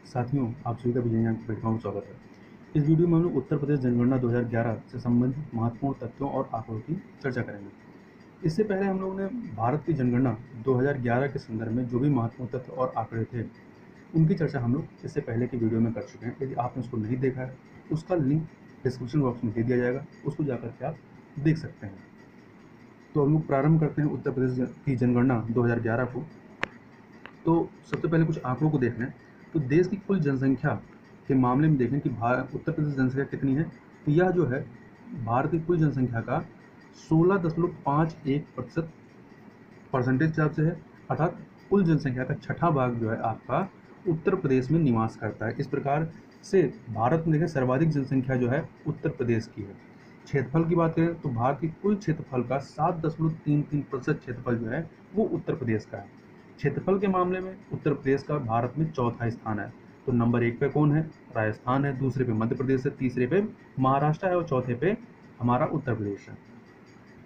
साथियों, आप सभी का विजय प्लेटफॉर्म में स्वागत है। इस वीडियो में हम लोग उत्तर प्रदेश जनगणना 2011 से संबंधित महत्वपूर्ण तथ्यों और आंकड़ों की चर्चा करेंगे। इससे पहले हम लोगों ने भारत की जनगणना 2011 के संदर्भ में जो भी महत्वपूर्ण तथ्य और आंकड़े थे, उनकी चर्चा हम लोग इससे पहले की वीडियो में कर चुके हैं। यदि आपने उसको नहीं देखा है, उसका लिंक डिस्क्रिप्शन बॉक्स में दे दिया जाएगा, उसको जाकर के आप देख सकते हैं। तो हम लोग प्रारंभ करते हैं उत्तर प्रदेश की जनगणना 2011 को। तो सबसे पहले कुछ आंकड़ों को देख लें। तो देश की कुल जनसंख्या के मामले में देखें कि उत्तर प्रदेश जनसंख्या कितनी है। तो यह जो है भारत की कुल जनसंख्या का 16.51% परसेंटेज हिसाब से है, अर्थात कुल जनसंख्या का छठा भाग जो है आपका उत्तर प्रदेश में निवास करता है। इस प्रकार से भारत में देखें सर्वाधिक जनसंख्या जो है उत्तर प्रदेश की है। क्षेत्रफल की बात करें तो भारत की कुल क्षेत्रफल का 7.33% क्षेत्रफल जो है वो उत्तर प्रदेश का है। क्षेत्रफल के मामले में उत्तर प्रदेश का भारत में चौथा स्थान है। तो नंबर 1 पे कौन है? राजस्थान है, दूसरे पे मध्य प्रदेश है, तीसरे पे महाराष्ट्र है और चौथे पे हमारा उत्तर प्रदेश है।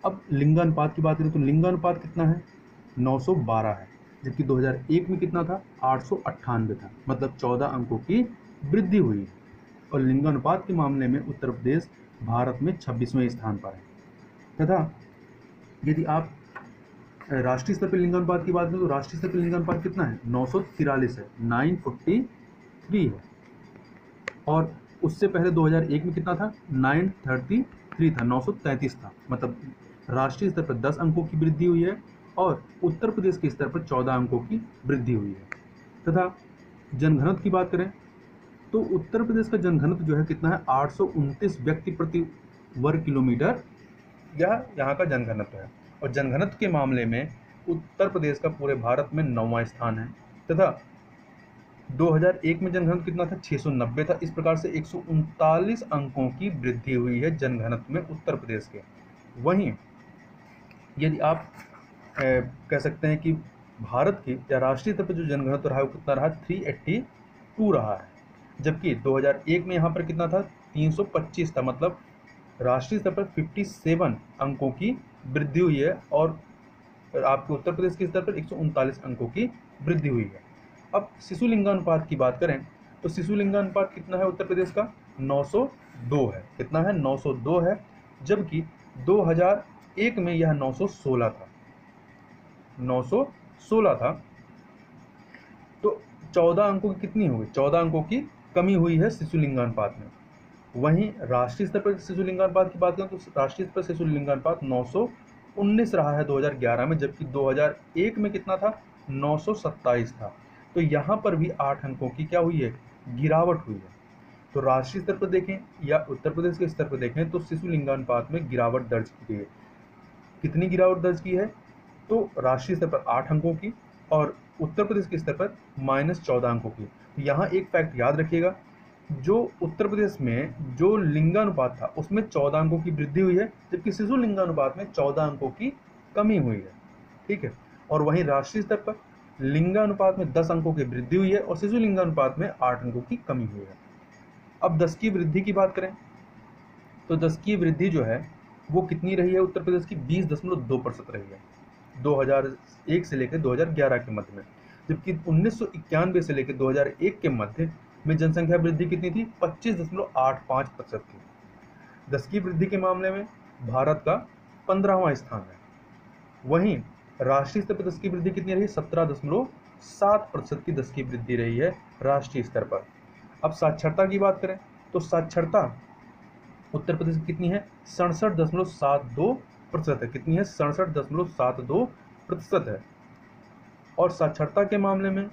अब लिंगानुपात की बात करें तो लिंगानुपात कितना है? 912 है, जबकि 2001 में कितना था? 898 था, मतलब 14 अंकों की वृद्धि हुई है। और लिंगानुपात के मामले में उत्तर प्रदेश भारत में 26वें स्थान पर है। तथा यदि आप राष्ट्रीय स्तर पर लिंगानुपात की बात करें तो राष्ट्रीय स्तर पर लिंगानुपात कितना है? 943 है, 943 है। और उससे पहले 2001 में कितना था? 933 था, 933 था। मतलब राष्ट्रीय स्तर पर 10 अंकों की वृद्धि हुई है और उत्तर प्रदेश के स्तर पर 14 अंकों की वृद्धि हुई है। तथा जनघनत्व की बात करें तो उत्तर प्रदेश का जनघनत्व जो है कितना है? 829 व्यक्ति प्रति वर्ग किलोमीटर, यह यहाँ का जनघनत्व है। और जनघनत्व के मामले में उत्तर प्रदेश का पूरे भारत में 9वां स्थान है। तथा 2001 में जनघनत्व कितना था? 690 था। इस प्रकार से 139 अंकों की वृद्धि हुई है जनघनत्व में उत्तर प्रदेश के। वहीं यदि आप कह सकते हैं कि भारत की या राष्ट्रीय स्तर पर जो जनघनत्व रहा है वो कितना रहा? 382 रहा है, जबकि 2001 में यहाँ पर कितना था? 325 था। मतलब राष्ट्रीय स्तर पर 57 अंकों की वृद्धि हुई है और आपके उत्तर प्रदेश के स्तर पर 139 अंकों की वृद्धि हुई है। अब शिशु लिंगानुपात की बात करें तो शिशु लिंगानुपात कितना है उत्तर प्रदेश का? 902 है। कितना है? 902 है, जबकि 2001 में यह 916 था। 916 था। तो 14 अंकों की कितनी हो गई? 14 अंकों की कमी हुई है शिशु लिंगानुपात में। वहीं राष्ट्रीय स्तर पर शिशु लिंगानुपात की बात करें तो राष्ट्रीय स्तर पर शिशु लिंगानुपात 919 रहा है 2011 में, जबकि 2001 में कितना था? 927 था। तो यहाँ पर भी 8 अंकों की क्या हुई है? गिरावट हुई है। तो राष्ट्रीय स्तर पर देखें या उत्तर प्रदेश के स्तर पर देखें तो शिशु लिंगानुपात में गिरावट दर्ज की गई है। कितनी गिरावट दर्ज की है? तो राष्ट्रीय स्तर पर 8 अंकों की और उत्तर प्रदेश के स्तर पर -14 अंकों की। तो यहाँ एक फैक्ट याद रखिएगा, जो उत्तर प्रदेश में जो लिंगानुपात था उसमें 14 अंकों की वृद्धि हुई है, जबकि शिशु लिंगानुपात में 14 अंकों की कमी हुई है। ठीक है। और वहीं राष्ट्रीय स्तर पर लिंगानुपात में 10 अंकों की वृद्धि हुई है और शिशु लिंगानुपात में 8 अंकों की कमी हुई है। अब 10 की वृद्धि की बात करें तो 10 की वृद्धि जो है वो कितनी रही है उत्तर प्रदेश की? 20.2% रही है 2001 से लेकर 2011 के मध्य में, जबकि 1991 से लेकर 2001 के मध्य में जनसंख्या वृद्धि कितनी थी? 25.85% थी। 10 की वृद्धि के मामले में भारत का 15वां स्थान है। वहीं राष्ट्रीय स्तर पर 10 की वृद्धि कितनी रही? 17.7% की 10 की वृद्धि रही है राष्ट्रीय स्तर पर। अब साक्षरता की बात करें तो साक्षरता उत्तर प्रदेश की कितनी है? 67.72% है। कितनी है? 67.72% है। और साक्षरता के मामले में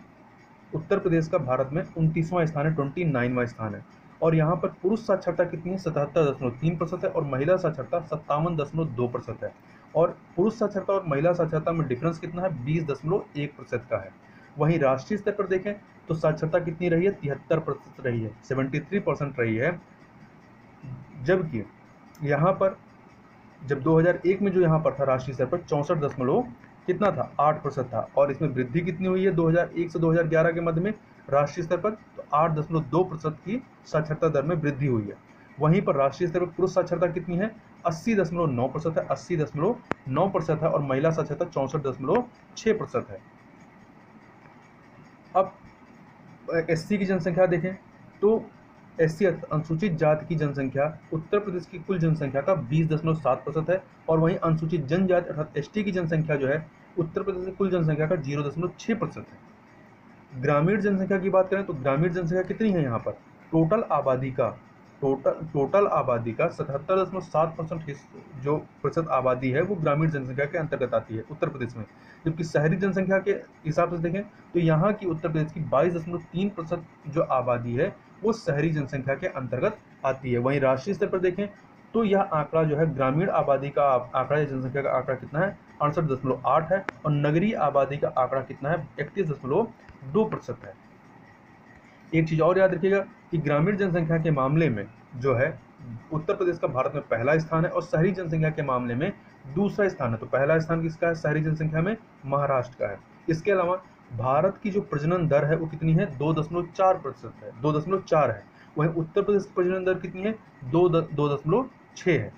उत्तर प्रदेश का भारत में 29वां स्थान है, 29वां स्थान है। और यहाँ पर पुरुष साक्षरता कितनी है? 77.3% है और महिला साक्षरता 57.2% है। और पुरुष साक्षरता और महिला साक्षरता में डिफरेंस कितना है? 20.1% का है। वहीं राष्ट्रीय स्तर पर देखें तो साक्षरता कितनी रही है? 73% रही है, 73% रही है, जबकि यहाँ पर जब 2001 में जो यहाँ पर था राष्ट्रीय स्तर पर 64 दशमलव कितना था? 8% था। और इसमें वृद्धि कितनी हुई है 2001 से 2011 के मध्य में राष्ट्रीय स्तर पर? तो 8.2% की साक्षरता दर में वृद्धि हुई है। वहीं पर राष्ट्रीय स्तर पर पुरुष साक्षरता कितनी है? 80.9% है, 80.9% है और महिला साक्षरता 64.6% है। अब एससी की जनसंख्या देखें तो एससी अनुसूचित जाति की जनसंख्या उत्तर प्रदेश की कुल जनसंख्या का 20.7% है, और वहीं अनुसूचित जनजाति अर्थात एसटी की जनसंख्या जो है उत्तर प्रदेश की कुल जनसंख्या का 0.6% है। ग्रामीण जनसंख्या की बात करें तो ग्रामीण जनसंख्या कितनी है यहाँ पर, टोटल आबादी का 77.7% जो प्रतिशत आबादी है वो ग्रामीण जनसंख्या के अंतर्गत आती है उत्तर प्रदेश में। जबकि शहरी जनसंख्या के हिसाब से देखें तो यहाँ की उत्तर प्रदेश की 22.3% जो आबादी है वो शहरी जनसंख्या के अंतर्गत आती है। वहीं राष्ट्रीय स्तर पर देखें तो यह आंकड़ा जो है ग्रामीण आबादी का आंकड़ा या जनसंख्या का आंकड़ा कितना है 68.8 है, और नगरीय आबादी का आंकड़ा कितना है 31.2% है। एक चीज और याद रखिएगा कि ग्रामीण जनसंख्या के मामले में जो है उत्तर प्रदेश का भारत में पहला स्थान है, और शहरी जनसंख्या के मामले में दूसरा स्थान है। तो पहला स्थान किसका है शहरी जनसंख्या में, महाराष्ट्र का है। इसके अलावा भारत की जो प्रजनन दर है वो कितनी है 2.4% है, 2.4 है। वहीं उत्तर प्रदेश की प्रजनन दर कितनी है 2.6 है।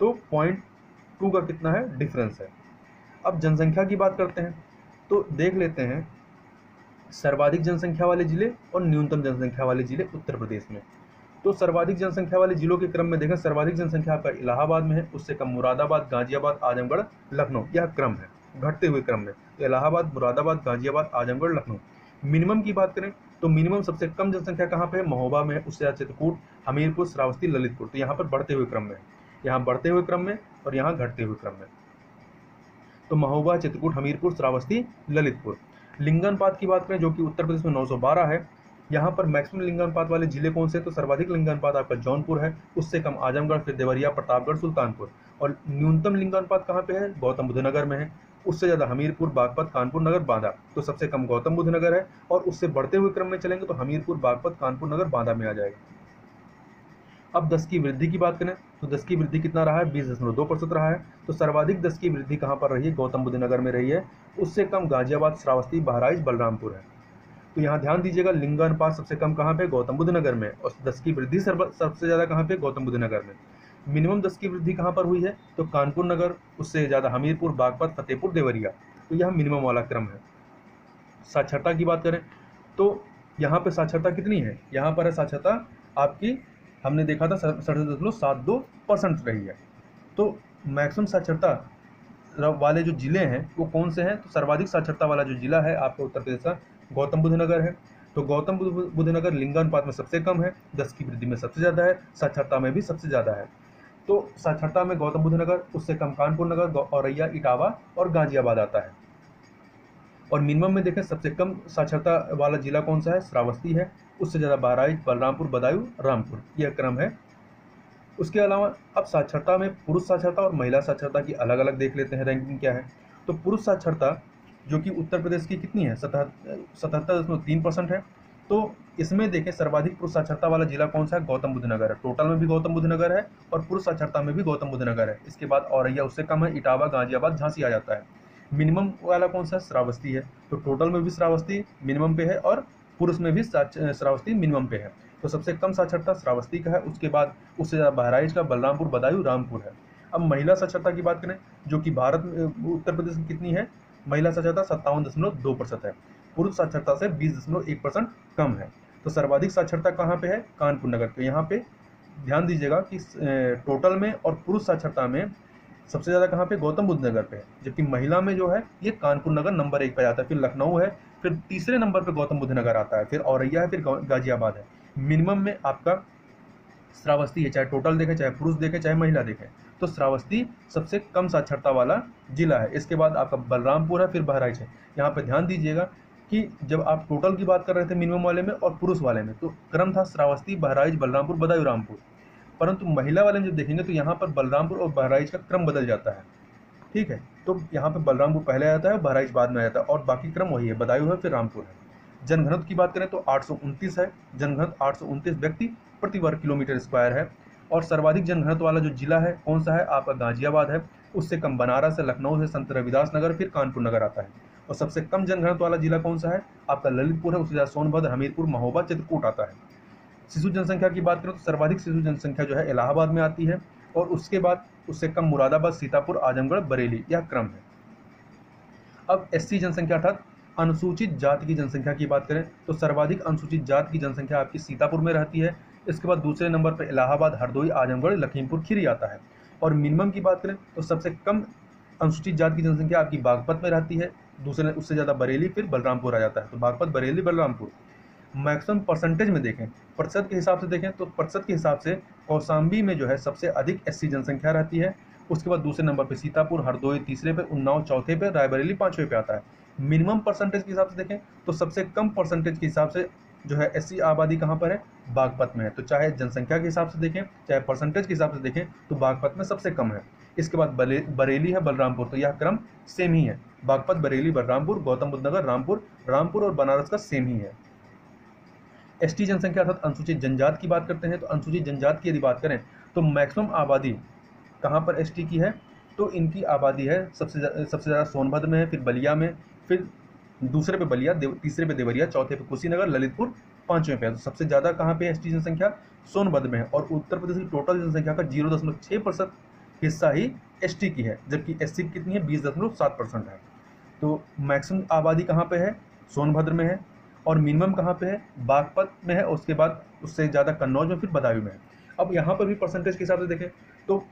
तो 0.2 का कितना है डिफरेंस है। अब जनसंख्या की बात करते हैं तो देख लेते हैं सर्वाधिक जनसंख्या वाले जिले और न्यूनतम जनसंख्या वाले जिले उत्तर प्रदेश में। तो सर्वाधिक जनसंख्या वाले जिलों के क्रम में देखें, सर्वाधिक जनसंख्या आपका इलाहाबाद में है, उससे कम मुरादाबाद, गाजियाबाद, आजमगढ़, लखनऊ, यह क्रम है घटते हुए क्रम में। तो इलाहाबाद, मुरादाबाद, गाजियाबाद, आजमगढ़, लखनऊ। मिनिमम की बात करें तो मिनिमम सबसे कम जनसंख्या कहाँ पे है, महोबा में है, उससे ज़्यादा चित्रकूट, हमीरपुर, श्रावस्ती, ललितपुर। तो यहाँ पर बढ़ते हुए क्रम में है, यहाँ बढ़ते हुए क्रम में और यहाँ घटते हुए क्रम में। तो महोबा, चित्रकूट, हमीरपुर, श्रावस्ती, ललितपुर। लिंगानुपात की बात करें जो कि उत्तर प्रदेश में 912 है। यहाँ पर मैक्सिमम लिंगानुपात वाले जिले कौन से, तो सर्वाधिक लिंगानुपात आपका जौनपुर है, उससे कम आजमगढ़, फिर देवरिया, प्रतापगढ़, सुल्तानपुर। और न्यूनतम लिंगानुपात कहाँ पे है, गौतम बुद्ध नगर में है, उससे ज़्यादा हमीरपुर, बागपत, कानपुर नगर, बांदा। तो सबसे कम गौतम बुद्ध नगर है, और उससे बढ़ते हुए क्रम में चलेंगे तो हमीरपुर, बागपत, कानपुर नगर, बांदा में आ जाएगा। अब 10 की वृद्धि की बात करें तो 10 की वृद्धि कितना रहा है 20.2% रहा है। तो सर्वाधिक 10 की वृद्धि कहाँ पर रही है, गौतम बुद्ध नगर में रही है, उससे कम गाजियाबाद, श्रावस्ती, बहराइच, बलरामपुर है। तो यहाँ ध्यान दीजिएगा लिंगानुपात सबसे कम कहाँ पे, गौतम बुद्ध नगर में, और 10 की वृद्धि सबसे ज़्यादा कहाँ पे, गौतम बुद्ध नगर में। मिनिमम 10 की वृद्धि कहाँ पर हुई है, तो कानपुर नगर, उससे ज़्यादा हमीरपुर, बागपत, फतेहपुर, देवरिया। तो यह मिनिमम वाला क्रम है। साक्षरता की बात करें तो यहाँ पे साक्षरता कितनी है, यहाँ पर है साक्षरता आपकी, हमने देखा था 67.72% रही है। तो मैक्सिमम साक्षरता वाले जो जिले हैं वो कौन से हैं, तो सर्वाधिक साक्षरता वाला जो जिला है आपका उत्तर प्रदेश का गौतम बुद्ध नगर है। तो गौतम बुद्ध नगर लिंगानुपात में सबसे कम है, 10 की वृद्धि में सबसे ज़्यादा है, साक्षरता में भी सबसे ज़्यादा है। तो साक्षरता में गौतम बुद्ध नगर, उससे कम कानपुर नगर, औरैया, इटावा और गाजियाबाद आता है। और मिनिमम में देखें सबसे कम साक्षरता वाला जिला कौन सा है, श्रावस्ती है, उससे ज़्यादा बहराइच, बलरामपुर, बदायूं, रामपुर, यह क्रम है। उसके अलावा अब साक्षरता में पुरुष साक्षरता और महिला साक्षरता की अलग अलग देख लेते हैं रैंकिंग क्या है। तो पुरुष साक्षरता जो कि उत्तर प्रदेश की कितनी है 77.3% है। तो इसमें देखें सर्वाधिक पुरुष साक्षरता वाला जिला कौन सा है, गौतम बुद्ध नगर है, टोटल में भी गौतम बुद्ध नगर है और पुरुष साक्षरता में भी गौतम बुद्ध नगर है। इसके बाद औरैया उससे कम है, इटावा, गाजियाबाद, झांसी आ जाता है। मिनिमम वाला कौन सा, श्रावस्ती है, तो टोटल में भी श्रावस्ती मिनिमम पे है और पुरुष में भी श्रावस्ती मिनिमम पे है। तो सबसे कम साक्षरता श्रावस्ती का है, उसके बाद उससे ज़्यादा बहराइच का, बलरामपुर, बदायूं, रामपुर है। अब महिला साक्षरता की बात करें जो कि भारत में उत्तर प्रदेश में कितनी है, महिला साक्षरता 57.2% है, पुरुष साक्षरता से 20.1% कम है। तो सर्वाधिक साक्षरता कहाँ पे है, कानपुर नगर। तो यहाँ पे ध्यान दीजिएगा कि टोटल में और पुरुष साक्षरता में सबसे ज़्यादा कहाँ पे, गौतम बुद्ध नगर पे है, जबकि महिला में जो है ये कानपुर नगर नंबर 1 पे आता है, फिर लखनऊ है, फिर तीसरे नंबर पे गौतम बुद्ध नगर आता है, फिर औरैया है, फिर गाजियाबाद है। मिनिमम में आपका श्रावस्ती है, चाहे टोटल देखें, चाहे पुरुष देखें, चाहे महिला देखें, तो श्रावस्ती सबसे कम साक्षरता वाला जिला है। इसके बाद आपका बलरामपुर है, फिर बहराइच है। यहाँ पे ध्यान दीजिएगा कि जब आप टोटल की बात कर रहे थे मिनिमम वाले में और पुरुष वाले में, तो क्रम था श्रावस्ती, बहराइच, बलरामपुर, बदायूं, रामपुर। परंतु महिला वाले में जब देखेंगे तो यहाँ पर बलरामपुर और बहराइच का क्रम बदल जाता है। ठीक है, तो यहाँ पे बलरामपुर पहले आता है, बहराइच बाद में आता है, और बाकी क्रम वही है, बदायूं है, फिर रामपुर है। जनघनत्व की बात करें तो 829 है, जनघनत्व 829 व्यक्ति प्रति वर्ग किलोमीटर स्क्वायर है। और सर्वाधिक जनघनत्व वाला जो जिला है कौन सा है, आपका गाजियाबाद है, उससे कम बनारस है, लखनऊ है, संत रविदास नगर, फिर कानपुर नगर आता है। और सबसे कम जनघनत्व वाला जिला कौन सा है, आपका ललितपुर है, उससे ज़्यादा सोनभद्र, हमीरपुर, महोबा, चित्रकूट आता है। शिशु जनसंख्या की बात करें तो सर्वाधिक शिशु जनसंख्या जो है इलाहाबाद में आती है, और उसके बाद उससे कम मुरादाबाद, सीतापुर, आजमगढ़, बरेली, यह क्रम है। अब एससी जनसंख्या अर्थात अनुसूचित जाति की जनसंख्या की बात करें तो सर्वाधिक अनुसूचित जाति की जनसंख्या आपकी सीतापुर में रहती है। इसके बाद दूसरे नंबर पर इलाहाबाद, हरदोई, आजमगढ़, लखीमपुर खीरी आता है। और मिनिमम की बात करें तो सबसे कम अनुसूचित जाति की जनसंख्या आपकी बागपत में रहती है, दूसरे उससे ज़्यादा बरेली, फिर बलरामपुर आ जाता है। तो बागपत, बरेली, बलरामपुर। मैक्सिमम परसेंटेज में देखें, प्रतिशत के हिसाब से देखें तो प्रतिशत के हिसाब से कौशाम्बी में जो है सबसे अधिक एससी जनसंख्या रहती है। उसके बाद दूसरे नंबर पे सीतापुर, हरदोई तीसरे पे, उन्नाव चौथे पे, रायबरेली पांचवें पे आता है। मिनिमम परसेंटेज के हिसाब से देखें तो सबसे कम परसेंटेज के हिसाब से जो है एससी आबादी कहाँ पर है, बागपत में है। तो चाहे जनसंख्या के हिसाब से देखें चाहे परसेंटेज के हिसाब से देखें तो बागपत में सबसे कम है। इसके बाद बरेली है, बलरामपुर। तो यह क्रम सेम ही है, बागपत, बरेली, बलरामपुर, गौतम बुद्ध नगर, रामपुर और बनारस का सेम ही है। एसटी जनसंख्या अर्थात अनुसूचित जनजाति की बात करते हैं तो अनुसूचित जनजाति की यदि बात करें तो मैक्सिमम आबादी कहाँ पर एसटी की है, तो इनकी आबादी है सबसे ज़्यादा सोनभद्र में है, फिर बलिया में, फिर दूसरे पे बलिया, तीसरे पे देवरिया, चौथे पे कुशीनगर, ललितपुर पांचवें पे है। तो सबसे ज़्यादा कहाँ पे एसटी जनसंख्या सोनभद्र में है। और उत्तर प्रदेश की टोटल जनसंख्या का 0.6% हिस्सा ही एसटी की है, जबकि एससी की कितनी है, 20.7% है। तो मैक्सिमम आबादी कहाँ पे है, सोनभद्र में है। और मिनिमम कहाँ पे है, बागपत में है। उसके बाद उससे ज़्यादा कन्नौज में, फिर बदायूं में है। अब यहाँ पर भी परसेंटेज के हिसाब से देखें तो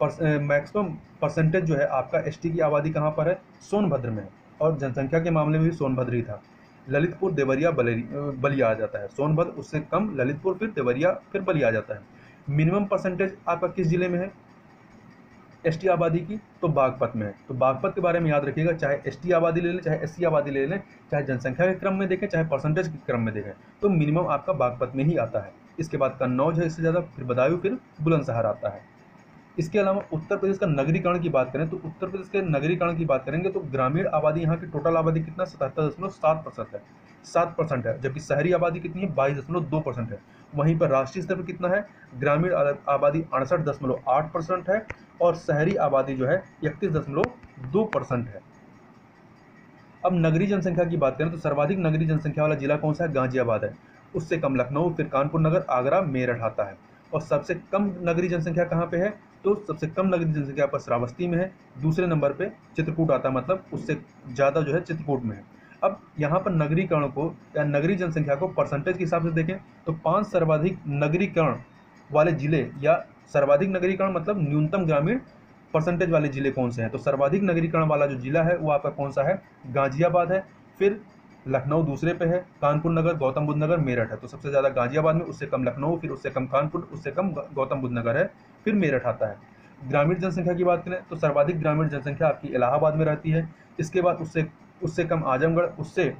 मैक्सिमम परसेंटेज जो है आपका एसटी की आबादी कहाँ पर है, सोनभद्र में है। और जनसंख्या के मामले में भी सोनभद्र ही था। ललितपुर, देवरिया, बलिया आ जाता है। सोनभद्र उससे कम, ललितपुर, फिर देवरिया, फिर बलिया आ जाता है। मिनिमम परसेंटेज आपका किस जिले में है एसटी आबादी की, तो बागपत में है। तो बागपत के बारे में याद रखिएगा, चाहे एसटी आबादी ले लें चाहे एससी आबादी ले लें, चाहे जनसंख्या के क्रम में देखें चाहे परसेंटेज के क्रम में देखें, तो मिनिमम आपका बागपत में ही आता है। इसके बाद कन्नौज है इससे ज़्यादा, फिर बदायूं, फिर बुलंदशहर आता है। इसके अलावा उत्तर प्रदेश का नगरीकरण की बात करें तो उत्तर प्रदेश के नगरीकरण की बात करेंगे तो ग्रामीण आबादी यहाँ की टोटल आबादी कितना 77.7% है, 7% है। जबकि शहरी आबादी कितनी है, 22.2% है। वहीं पर राष्ट्रीय स्तर पर कितना है, ग्रामीण आबादी 68.8% है और शहरी आबादी जो है 31.2% है। अब नगरीय जनसंख्या की बात करें तो सर्वाधिक नगरीय जनसंख्या वाला जिला कौन सा है, गाजियाबाद है। उससे कम लखनऊ, फिर कानपुर नगर, आगरा, मेरठ आता है। और सबसे कम नगरीय जनसंख्या कहाँ पे है, तो सबसे कम नगरीय जनसंख्या पर श्रावस्ती में है। दूसरे नंबर पे चित्रकूट आता है, मतलब उससे ज़्यादा जो है चित्रकूट में है। अब यहाँ पर नगरीकरण को या नगरीय जनसंख्या को परसेंटेज के हिसाब से देखें तो 5 सर्वाधिक नगरीकरण वाले जिले या सर्वाधिक नगरीकरण मतलब न्यूनतम ग्रामीण परसेंटेज वाले जिले कौन से हैं, तो सर्वाधिक नगरीकरण वाला जो जिला है वो आपका कौन सा है, गाजियाबाद है। फिर लखनऊ दूसरे पे है, कानपुर नगर, गौतम बुद्ध नगर, मेरठ है। तो सबसे ज़्यादा गाजियाबाद में, उससे कम लखनऊ, फिर उससे कम कानपुर, उससे कम गौतम बुद्ध नगर है, फिर मेरठ आता है। ग्रामीण जनसंख्या की बात करें तो सर्वाधिक ग्रामीण जनसंख्या आपकी इलाहाबाद में रहती है। इसके बाद उससे कम आजमगढ़, उससे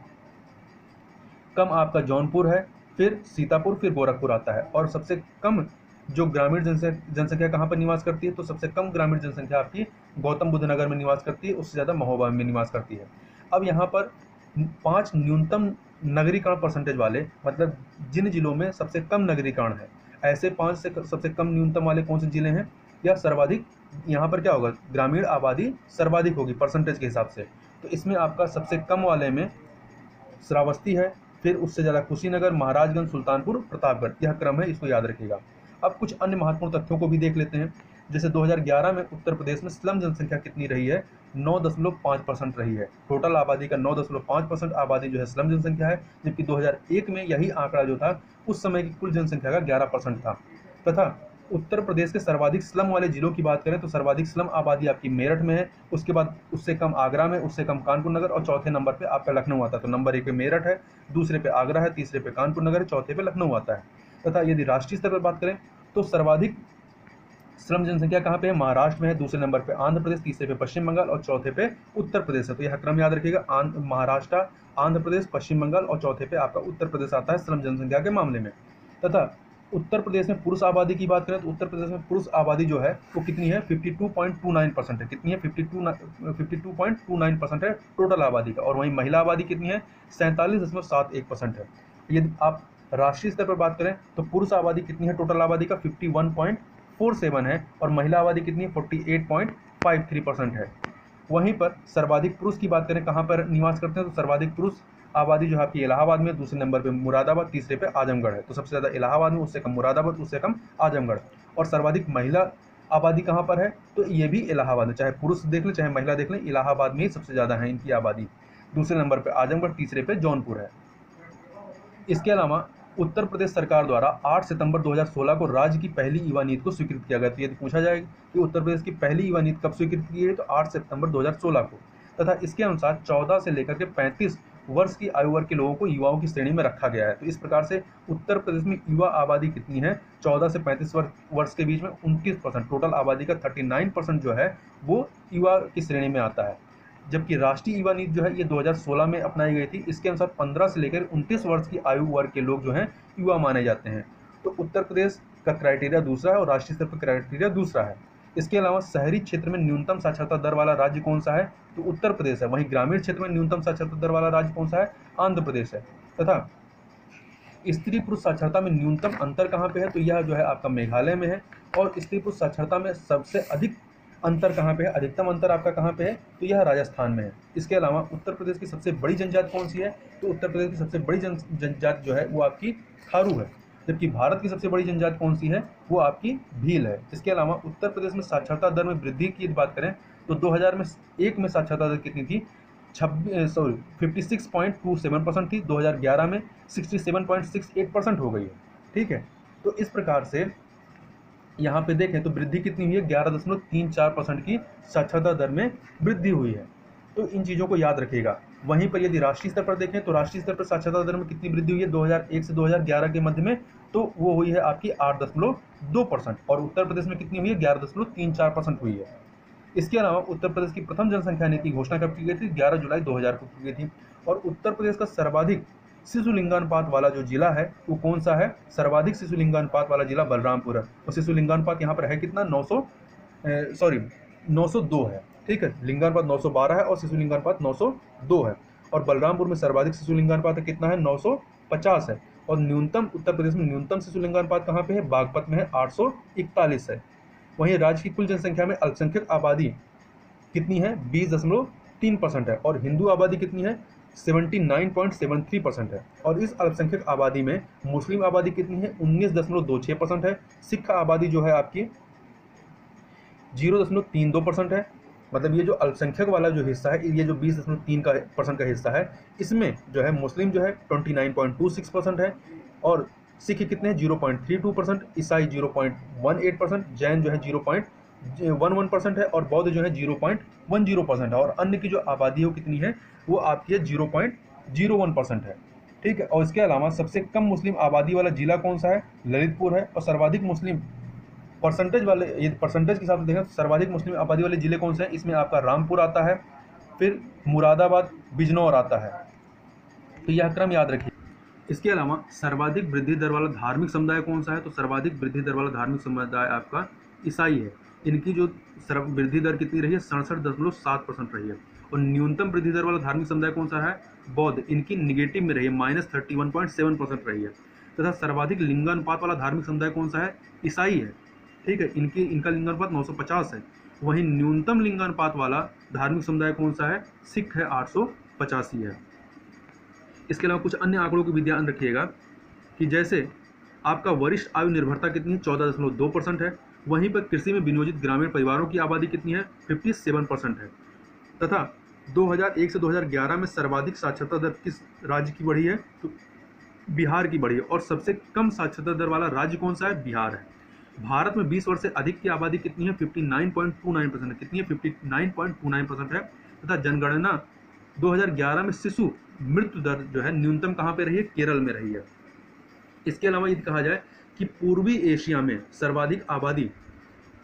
कम आपका जौनपुर है, फिर सीतापुर, फिर गोरखपुर आता है। और सबसे कम जो ग्रामीण जनसंख्या कहाँ पर निवास करती है, तो सबसे कम ग्रामीण जनसंख्या आपकी गौतम बुद्ध नगर में निवास करती है, उससे ज़्यादा महोबा में निवास करती है। अब यहाँ पर 5 न्यूनतम नगरीकरण परसेंटेज वाले मतलब जिन जिलों में सबसे कम नगरीकरण है, ऐसे 5 से सबसे कम न्यूनतम वाले कौन से जिले हैं या सर्वाधिक, यहाँ पर क्या होगा, ग्रामीण आबादी सर्वाधिक होगी परसेंटेज के हिसाब से। तो इसमें आपका सबसे कम वाले में श्रावस्ती है, फिर उससे ज़्यादा कुशीनगर, महाराजगंज, सुल्तानपुर, प्रतापगढ़, यह क्रम है, इसको याद रखिएगा। अब कुछ अन्य महत्वपूर्ण तथ्यों को भी देख लेते हैं। जैसे 2011 में उत्तर प्रदेश में स्लम जनसंख्या कितनी रही है, 9.5% रही है। टोटल आबादी का 9.5% आबादी जो है स्लम जनसंख्या है, जबकि 2001 में यही आंकड़ा जो था उस समय की कुल जनसंख्या का 11% था। तथा उत्तर प्रदेश के सर्वाधिक स्लम वाले जिलों की बात करें तो सर्वाधिक स्लम आबादी आपकी मेरठ में है, उसके बाद उससे कम आगरा में, उससे कम कानपुर नगर और चौथे नंबर पे आपका लखनऊ आता है। तो नंबर 1 पे मेरठ है, दूसरे पे आगरा है, तीसरे पे कानपुर नगर है, चौथे पे लखनऊ आता है। तथा यदि राष्ट्रीय स्तर पर बात करें तो सर्वाधिक स्लम जनसंख्या कहाँ पे है, महाराष्ट्र में है, दूसरे नंबर पे आंध्र प्रदेश, तीसरे पे पश्चिम बंगाल और चौथे पे उत्तर प्रदेश है। तो यह क्रम याद रखिएगा, महाराष्ट्र, आंध्र प्रदेश, पश्चिम बंगाल और चौथे पे आपका उत्तर प्रदेश आता है स्लम जनसंख्या के मामले में। तथा उत्तर प्रदेश में पुरुष आबादी की बात करें तो उत्तर प्रदेश में पुरुष आबादी जो है वो कितनी है, 52.29% है। कितनी है, 52.29% है टोटल आबादी का। और वहीं महिला आबादी कितनी है, 47.71% है। यदि आप राष्ट्रीय स्तर पर बात करें तो पुरुष आबादी कितनी है टोटल आबादी का, 51.47 है और महिला आबादी कितनी है, 48.53% है। वहीं पर सर्वाधिक पुरुष की बात करें कहाँ पर निवास करते हैं तो सर्वाधिक पुरुष आबादी जो है आपकी इलाहाबाद में, दूसरे नंबर पे मुरादाबाद, तीसरे पे आजमगढ़ है। तो सबसे ज़्यादा इलाहाबाद में, उससे कम मुरादाबाद, उससे कम आजमगढ़। और सर्वाधिक महिला आबादी कहाँ पर है, तो ये भी इलाहाबाद है। चाहे पुरुष देख लें चाहे महिला देख लें, इलाहाबाद में ही सबसे ज़्यादा है इनकी आबादी। दूसरे नंबर पे आजमगढ़, तीसरे पे जौनपुर है। इसके अलावा उत्तर प्रदेश सरकार द्वारा 8 सितंबर 2016 को राज्य की पहली युवा नीति को स्वीकृत किया गया। तो यदि पूछा जाए कि उत्तर प्रदेश की पहली युवा नीति कब स्वीकृत की गई, तो 8 सितंबर 2016 को, तथा इसके अनुसार 14 से लेकर के 35 वर्ष की आयु वर्ग के लोगों को युवाओं की श्रेणी में रखा गया है। तो इस प्रकार से उत्तर प्रदेश में युवा आबादी कितनी है, 14 से 35 वर्ष के बीच में 29%, टोटल आबादी का 39% जो है वो युवा की श्रेणी में आता है। जबकि राष्ट्रीय युवा नीति जो है ये 2016 में अपनाई गई थी। इसके अनुसार 15 से लेकर 29 वर्ष की आयु वर्ग के लोग जो हैं युवा माने जाते हैं। तो उत्तर प्रदेश का क्राइटेरिया दूसरा है और राष्ट्रीय स्तर पर क्राइटेरिया दूसरा है। इसके अलावा शहरी क्षेत्र में न्यूनतम साक्षरता दर वाला राज्य कौन सा है, तो उत्तर प्रदेश है। वहीं ग्रामीण क्षेत्र में न्यूनतम साक्षरता दर वाला राज्य कौन सा है, आंध्र प्रदेश है। तथा स्त्री पुरुष साक्षरता में न्यूनतम अंतर कहाँ पे है, तो यह जो है आपका मेघालय में है। और स्त्री पुरुष साक्षरता में सबसे अधिक अंतर कहाँ पे है, अधिकतम अंतर आपका कहाँ पे है, तो यह राजस्थान में है। इसके अलावा उत्तर प्रदेश की सबसे बड़ी जनजाति कौन सी है, तो उत्तर प्रदेश की सबसे बड़ी जनजाति जो है वो आपकी थारू है। जबकि भारत की सबसे बड़ी जनजाति कौन सी है, वो आपकी भील है। इसके अलावा उत्तर प्रदेश में साक्षरता दर में वृद्धि की बात करें तो 2001 में साक्षरता दर कितनी थी, 56.27% थी। 2011 में 67.68% हो गई है। ठीक है, तो इस प्रकार से यहाँ पे देखें तो वृद्धि कितनी हुई है, 11.34% की साक्षरता दर में वृद्धि हुई है। तो इन चीज़ों को याद रखिएगा। वहीं पर यदि राष्ट्रीय स्तर पर देखें तो राष्ट्रीय स्तर पर साक्षरता दर में कितनी वृद्धि हुई है 2001 से 2011 के मध्य में, तो वो हुई है आपकी 8.2%। और उत्तर प्रदेश में कितनी हुई है, 11.34% हुई है। इसके अलावा उत्तर प्रदेश की प्रथम जनसंख्या नीति की घोषणा कब की गई थी, 11 जुलाई 2000 को की गई थी। और उत्तर प्रदेश का सर्वाधिक शिशु लिंगानुपात वाला जो जिला है वो कौन सा है, सर्वाधिक शिशु लिंगानुपात वाला जिला बलरामपुर है। और शिशु लिंगानुपात यहाँ पर है कितना, 902 है। ठीक है, लिंगानुपात 912 है और शिशु लिंगानुपात 902 है। और बलरामपुर में सर्वाधिक शिशु लिंगानुपात कितना है, 950 है। और न्यूनतम उत्तर प्रदेश में न्यूनतम शिशु लिंगानुपात कहाँ पे है, बागपत में है, 841 है। वहीं राज्य की कुल जनसंख्या में अल्पसंख्यक आबादी कितनी है, 20.3% है। और हिंदू आबादी कितनी है, 79.73% है। और इस अल्पसंख्यक आबादी में मुस्लिम आबादी कितनी है, 19.26% है। सिख आबादी जो है आपकी 0.32% है। मतलब ये जो अल्पसंख्यक वाला जो हिस्सा है, ये जो 20.3% का हिस्सा है, इसमें जो है मुस्लिम जो है 29.26% है। और सिख कितने हैं, 0.32%, ईसाई 0.18%, जैन जो है 0.11% है। और बौद्ध जो है 0.10% है। और अन्य की जो आबादी है कितनी है, वो आपकी 0.01% है। ठीक है, और इसके अलावा सबसे कम मुस्लिम आबादी वाला जिला कौन सा है, ललितपुर है। और सर्वाधिक मुस्लिम परसेंटेज वाले, ये परसेंटेज के हिसाब से देखें तो सर्वाधिक मुस्लिम आबादी वाले जिले कौन से हैं, इसमें आपका रामपुर आता है, फिर मुरादाबाद, बिजनौर आता है। तो यह क्रम याद रखिए। इसके अलावा सर्वाधिक वृद्धि दर वाला धार्मिक समुदाय कौन सा है, तो सर्वाधिक वृद्धि दर वाला धार्मिक समुदाय आपका ईसाई है। इनकी जो वृद्धि दर कितनी रही है, 67.7% रही है। और न्यूनतम वृद्धि दर वाला धार्मिक समुदाय कौन सा है, बौद्ध, इनकी निगेटिव में रही है, -31.7% रही है। तथा सर्वाधिक लिंगानुपात वाला धार्मिक समुदाय कौन सा है, ईसाई है। ठीक है, इनका लिंगानुपात 950 है। वहीं न्यूनतम लिंगानुपात वाला धार्मिक समुदाय कौन सा है, सिख है, 885 है। इसके अलावा कुछ अन्य आंकड़ों को भी ध्यान रखिएगा कि जैसे आपका वरिष्ठ आयु निर्भरता कितनी है, 14.2% है। वहीं पर कृषि में विनियोजित ग्रामीण परिवारों की आबादी कितनी है, 57% है। तथा 2001 से 2011 में सर्वाधिक साक्षरता दर किस राज्य की बढ़ी है, तो बिहार की बढ़ी है। और सबसे कम साक्षरता दर वाला राज्य कौन सा है, बिहार है। भारत में 20 वर्ष से अधिक की आबादी कितनी है, 59.29% है। कितनी है, 59.29% है। तथा जनगणना 2011 में शिशु मृत्यु दर जो है न्यूनतम कहाँ पे रही है, केरल में रही है। इसके अलावा यदि कहा जाए कि पूर्वी एशिया में सर्वाधिक आबादी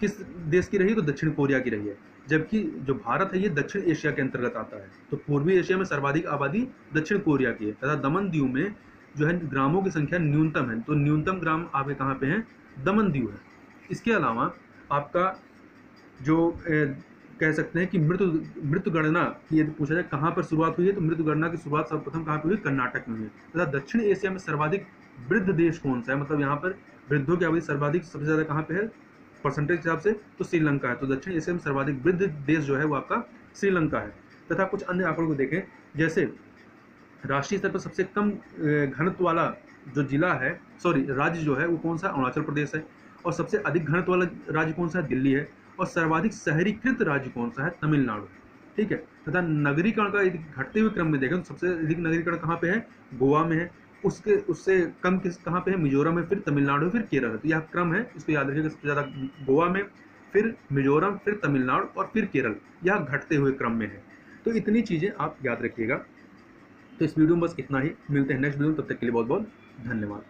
किस देश की रही है, तो दक्षिण कोरिया की रही है। जबकि जो भारत है ये दक्षिण एशिया के अंतर्गत आता है। तो पूर्वी एशिया में सर्वाधिक आबादी दक्षिण कोरिया की है। तथा दमन दीव में जो है ग्रामों की संख्या न्यूनतम है। तो न्यूनतम ग्राम आपके कहाँ पे हैं, दमन दीव है। इसके अलावा आपका जो कह सकते हैं कि मृत्यु गणना की यदि पूछा जाए कहाँ पर शुरुआत हुई है, तो मृत्यु गणना की शुरुआत सर्वप्रथम कहाँ पर हुई, कर्नाटक में हुई। तथा दक्षिण एशिया में सर्वाधिक वृद्ध देश कौन सा है, मतलब यहाँ पर वृद्धों की आबादी सर्वाधिक सबसे ज़्यादा कहाँ पे है परसेंटेज के हिसाब से, तो श्रीलंका है। तो दक्षिण एशिया में सर्वाधिक वृद्ध देश जो है वो आपका श्रीलंका है। तथा कुछ अन्य आंकड़ों को देखें, जैसे राष्ट्रीय स्तर पर सबसे कम घनत्व वाला जो जिला है, राज्य जो है वो कौन सा, अरुणाचल प्रदेश है। और सबसे अधिक घनत्व वाला राज्य कौन सा है, दिल्ली है। और सर्वाधिक शहरीकृत राज्य कौन सा है, तमिलनाडु। ठीक है। तथा नगरीकरण का यदि घटते हुए क्रम में देखें तो सबसे अधिक नगरीकरण कहाँ पे है, गोवा में है। उसके उससे कम किस कहाँ पे है, मिजोरम में, फिर तमिलनाडु, फिर केरल है। तो यह क्रम है, इसको याद रखिएगा। सबसे ज़्यादा गोवा में, फिर मिजोरम, फिर तमिलनाडु और फिर केरल, यह घटते हुए क्रम में है। तो इतनी चीज़ें आप याद रखिएगा। तो इस वीडियो में बस इतना ही, मिलते हैं नेक्स्ट वीडियो में, तब तक के लिए बहुत बहुत धन्यवाद।